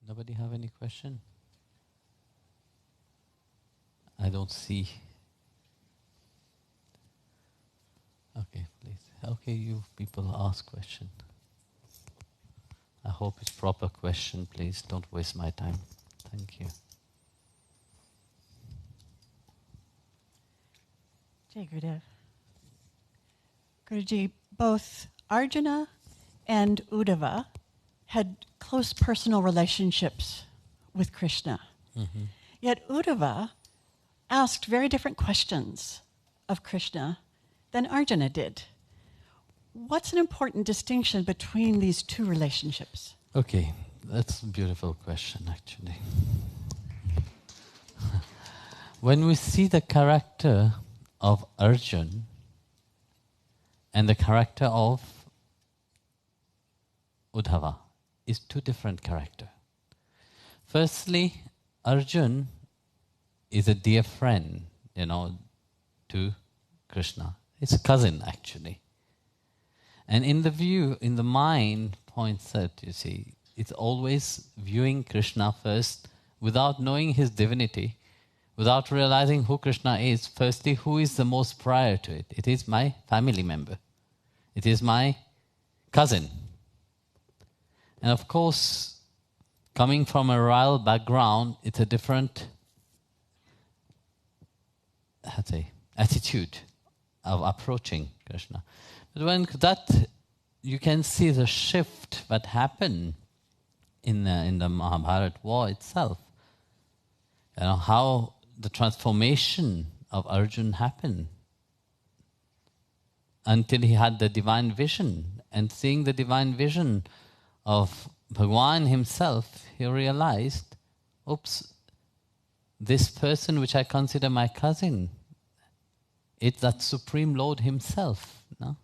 Nobody have any question? I don't see. Okay, please. Okay, you people ask question. I hope it's proper question, please. Don't waste my time. Thank you. Jai Gurudev. Guruji, both Arjuna and Uddhava had close personal relationships with Krishna. Mm-hmm. Yet Uddhava asked very different questions of Krishna than Arjuna did. What's an important distinction between these two relationships? Okay, that's a beautiful question, actually. When we see the character of Arjuna and the character of Uddhava, is two different characters. Firstly, Arjuna is a dear friend, to Krishna. It's a cousin, actually. And in the mind point set, you see, it's always viewing Krishna first without knowing his divinity, without realizing who Krishna is. Firstly, who is the most prior to it? It is my family member. It is my cousin. And of course, coming from a royal background, it's a different attitude of approaching Krishna. But when that, you can see the shift that happened in the Mahabharata war itself. How the transformation of Arjuna happened until he had the divine vision. And seeing the divine vision of Bhagwan himself, he realized, oops, this person which I consider my cousin, it's that Supreme Lord himself. No?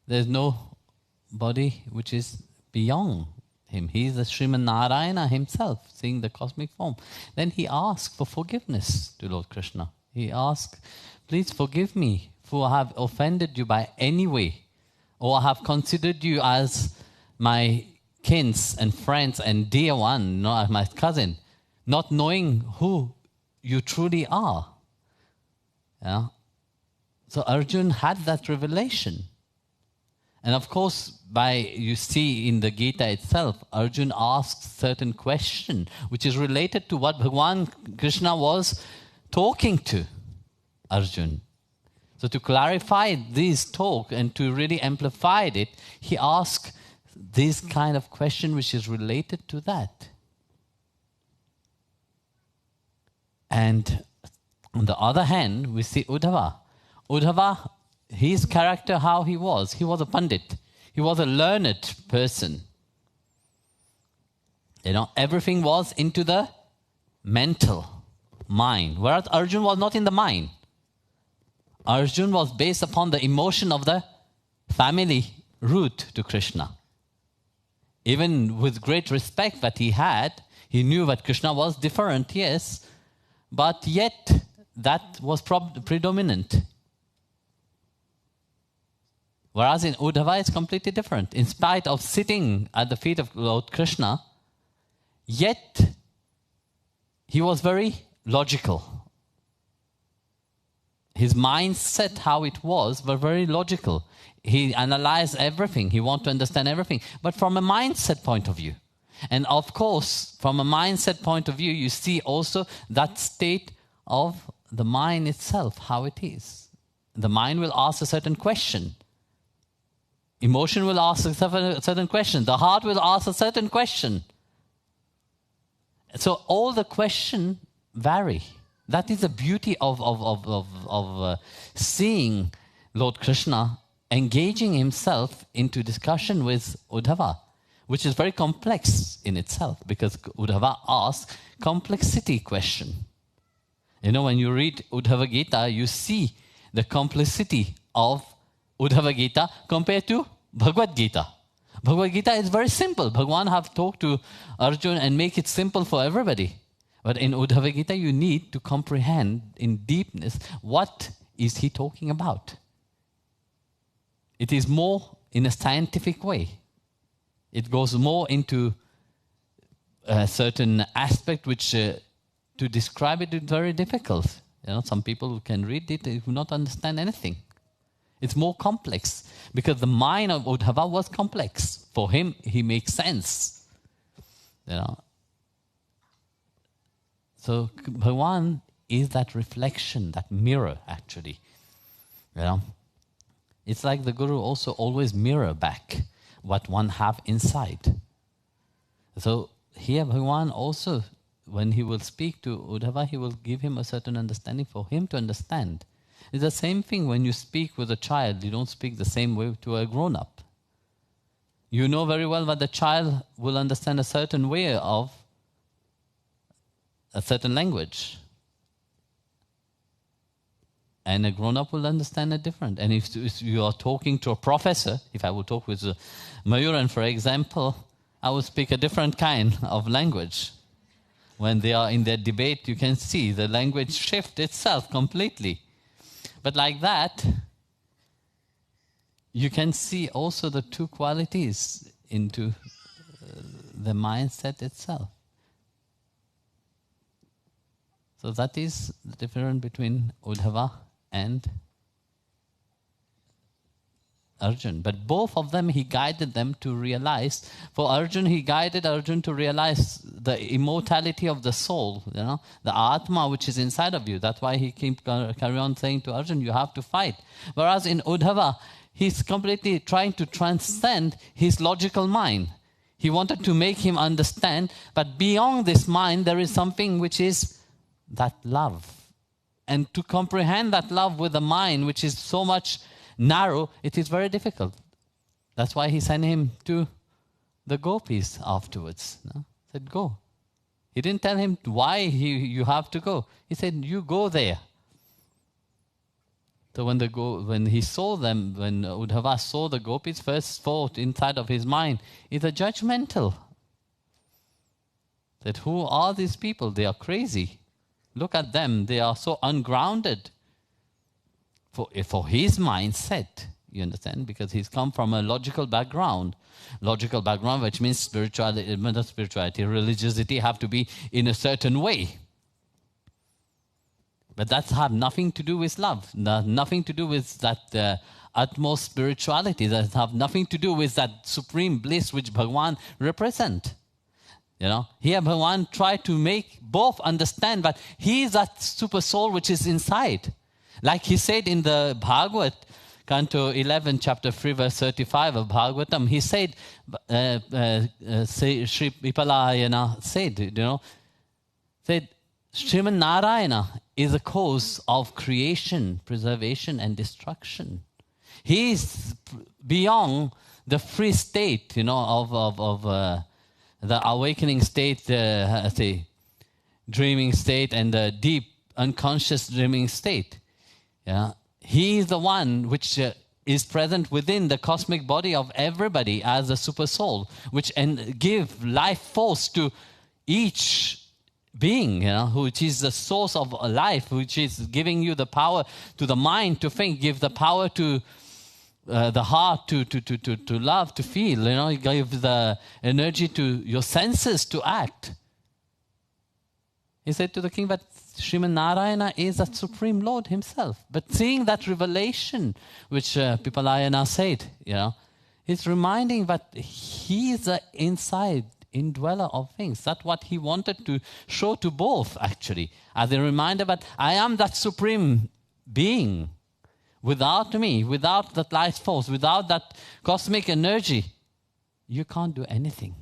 There's nobody which is beyond him. He is the Sriman Narayana himself, seeing the cosmic form. Then he asked for forgiveness to Lord Krishna. He asked, please forgive me for I have offended you by any way, or I have considered you as my kins and friends and dear one, not as my cousin, not knowing who you truly are. Yeah? So Arjuna had that revelation. And of course, you see in the Gita itself, Arjuna asks certain question which is related to what Bhagwan Krishna was talking to Arjuna. So to clarify this talk and to really amplify it, he asked this kind of question which is related to that. And on the other hand, we see Uddhava. Uddhava, his character, how he was a pandit. He was a learned person. Everything was into the mental mind, whereas Arjuna was not in the mind. Arjuna was based upon the emotion of the family root to Krishna. Even with great respect that he had, he knew that Krishna was different, yes, but yet that was predominant. Whereas in Uddhava, it's completely different. In spite of sitting at the feet of Lord Krishna, yet he was very logical. His mindset, how it was very logical. He analyzed everything. He wanted to understand everything. But from a mindset point of view. And of course, from a mindset point of view, you see also that state of the mind itself, how it is. The mind will ask a certain question. Emotion will ask a certain question. The heart will ask a certain question. So all the questions vary. That is the beauty of seeing Lord Krishna engaging himself into discussion with Uddhava, which is very complex in itself, because Uddhava asks complexity question. When you read Uddhava Gita, you see the complexity of Uddhava Gita compared to Bhagavad Gita. Bhagavad Gita is very simple. Bhagwan have talked to Arjuna and make it simple for everybody. But in Uddhava Gita, you need to comprehend in deepness what is he talking about. It is more in a scientific way. It goes more into a certain aspect which to describe it is very difficult. Some people who can read it, they will not understand anything. It's more complex because the mind of Uddhava was complex. For him, he makes sense. So Bhagavan is that reflection, that mirror actually. It's like the Guru also always mirror back what one have inside. So here Bhagavan also, when he will speak to Uddhava, he will give him a certain understanding for him to understand. It's the same thing when you speak with a child. You don't speak the same way to a grown-up. You know very well that the child will understand a certain way of a certain language. And a grown-up will understand it different. And if you are talking to a professor, if I will talk with Mayuran, for example, I will speak a different kind of language. When they are in their debate, you can see the language shift itself completely. But like that, you can see also the two qualities into the mindset itself. So that is the difference between Uddhava and Arjun. But both of them, he guided them to realize. For Arjun, he guided Arjun to realize the immortality of the soul, the Atma which is inside of you. That's why he carry on saying to Arjun, you have to fight. Whereas in Uddhava, he's completely trying to transcend his logical mind. He wanted to make him understand, but beyond this mind, there is something which is that love. And to comprehend that love with the mind, which is so much narrow, it is very difficult. That's why he sent him to the gopis afterwards. Said, go. He didn't tell him why you have to go. He said, you go there. So when he saw them, when Uddhava saw the gopis, first thought inside of his mind is a judgmental. That who are these people? They are crazy. Look at them. They are so ungrounded. For his mindset, you understand? Because he's come from a logical background. Logical background, which means spirituality, not spirituality, religiosity have to be in a certain way. But that have nothing to do with love. Nothing to do with that utmost spirituality. That have nothing to do with that supreme bliss which Bhagavan represent. Here Bhagavan tried to make both understand that he is that super soul which is inside. Like he said in the Bhagavad, Canto 11, chapter 3, verse 35 of Bhagavatam, he said, Sri Vipalayana said, said, Sriman Narayana is the cause of creation, preservation and destruction. He is beyond the free state, of the awakening state, dreaming state and the deep unconscious dreaming state. He is the one which is present within the cosmic body of everybody as a super soul, which give life force to each being, which is the source of life, which is giving you the power to the mind to think, give the power to the heart to love, to feel, give the energy to your senses to act. He said to the king that Sriman Narayana is a Supreme Lord himself. But seeing that revelation, which Vipalayana said, he's reminding that he is the inside indweller of things. That's what he wanted to show to both, actually. As a reminder that I am that Supreme Being. Without me, without that life force, without that cosmic energy, you can't do anything.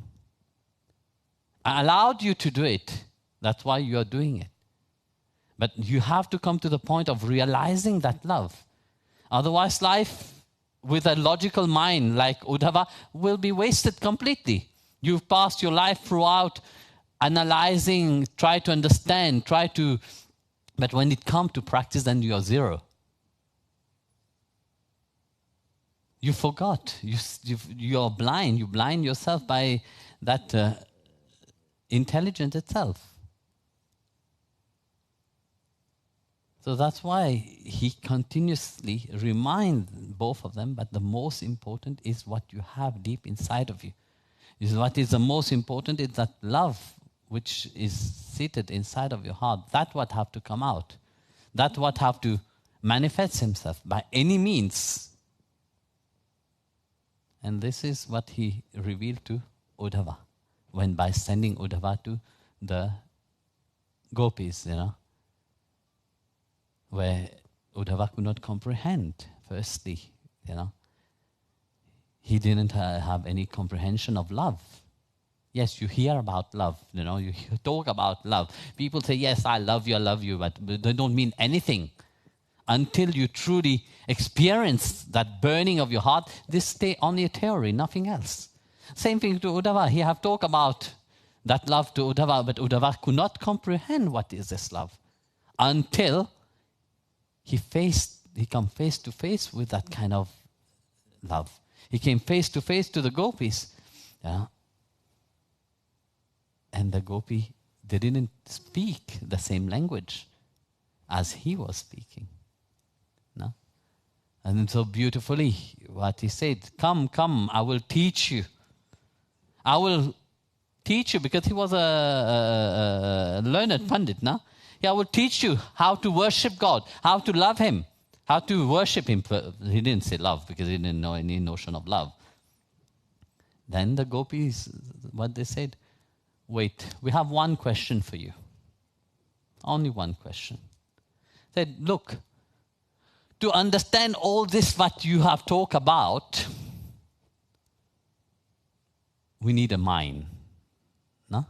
I allowed you to do it. That's why you are doing it. But you have to come to the point of realizing that love. Otherwise, life with a logical mind like Uddhava will be wasted completely. You've passed your life throughout analyzing, try to understand, but when it comes to practice, then you are zero. You forgot. You are blind. You blind yourself by that intelligence itself. So that's why he continuously reminds both of them, but the most important is what you have deep inside of you. What is the most important is that love which is seated inside of your heart. That what have to come out. That what have to manifest himself by any means. And this is what he revealed to Uddhava, when by sending Uddhava to the gopis, where Uddhava could not comprehend, firstly, He didn't have any comprehension of love. Yes, you hear about love, you talk about love. People say, yes, I love you, but they don't mean anything. Until you truly experience that burning of your heart, this stay only a theory, nothing else. Same thing to Uddhava. He have talked about that love to Uddhava, but Uddhava could not comprehend what is this love until he come face to face with that kind of love. He came face to face to the gopis. And the gopi, they didn't speak the same language as he was speaking. No? And so beautifully, what he said, come, I will teach you. I will teach you, because he was a learned Pandit, no? I will teach you how to worship God, how to love him, how to worship him. He didn't say love, because he didn't know any notion of love. Then the gopis, what they said, wait, we have one question for you. Only one question. Said, look, to understand all this what you have talked about, we need a mind. No?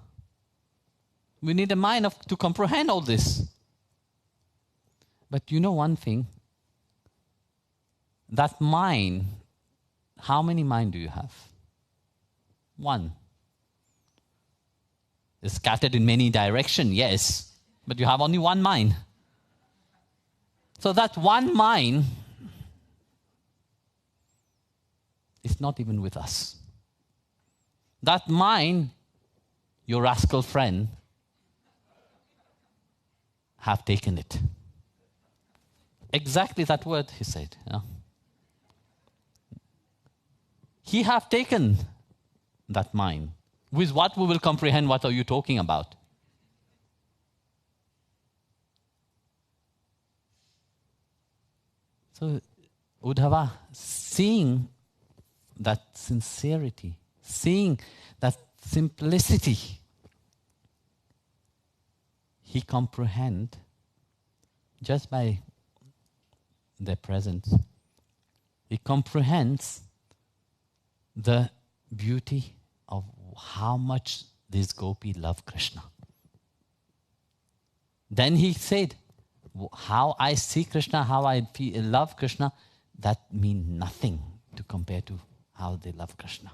We need a mind to comprehend all this. But you know one thing? That mind, how many mind do you have? One. It's scattered in many directions, yes, but you have only one mind. So that one mind is not even with us. That mind, your rascal friend, have taken it. Exactly that word he said. He have taken that mind. With what we will comprehend what are you talking about. So Uddhava, seeing that sincerity, seeing that simplicity, he comprehend just by their presence. He comprehends the beauty of how much this gopi love Krishna. Then he said, how I see Krishna, how I love Krishna, that means nothing to compare to how they love Krishna.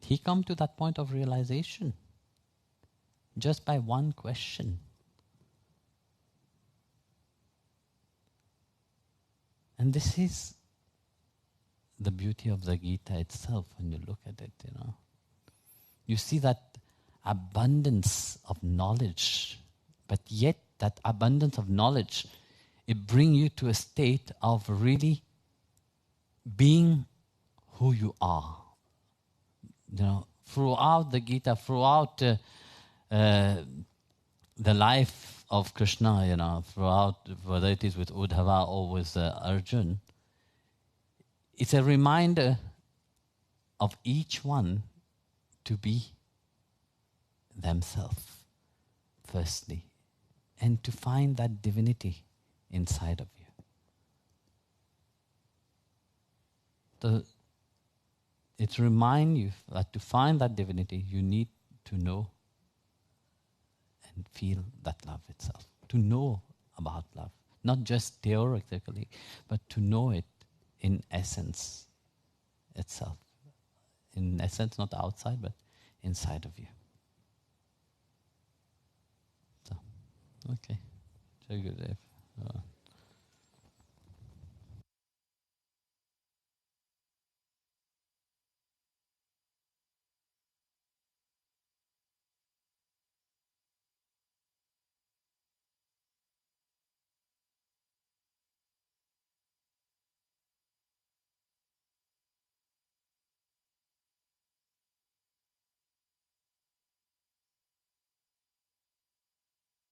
He come to that point of realization just by one question. And this is the beauty of the Gita itself when you look at it, You see that abundance of knowledge, but yet that abundance of knowledge, it brings you to a state of really being who you are. Throughout the Gita, throughout the life of Krishna, throughout, whether it is with Uddhava or with Arjun, it's a reminder of each one to be themselves, firstly, and to find that divinity inside of you. So it reminds you that to find that divinity, you need to know and feel that love itself. To know about love, not just theoretically, but to know it in essence itself. In essence, not outside, but inside of you. So, okay. Jai Gurudev.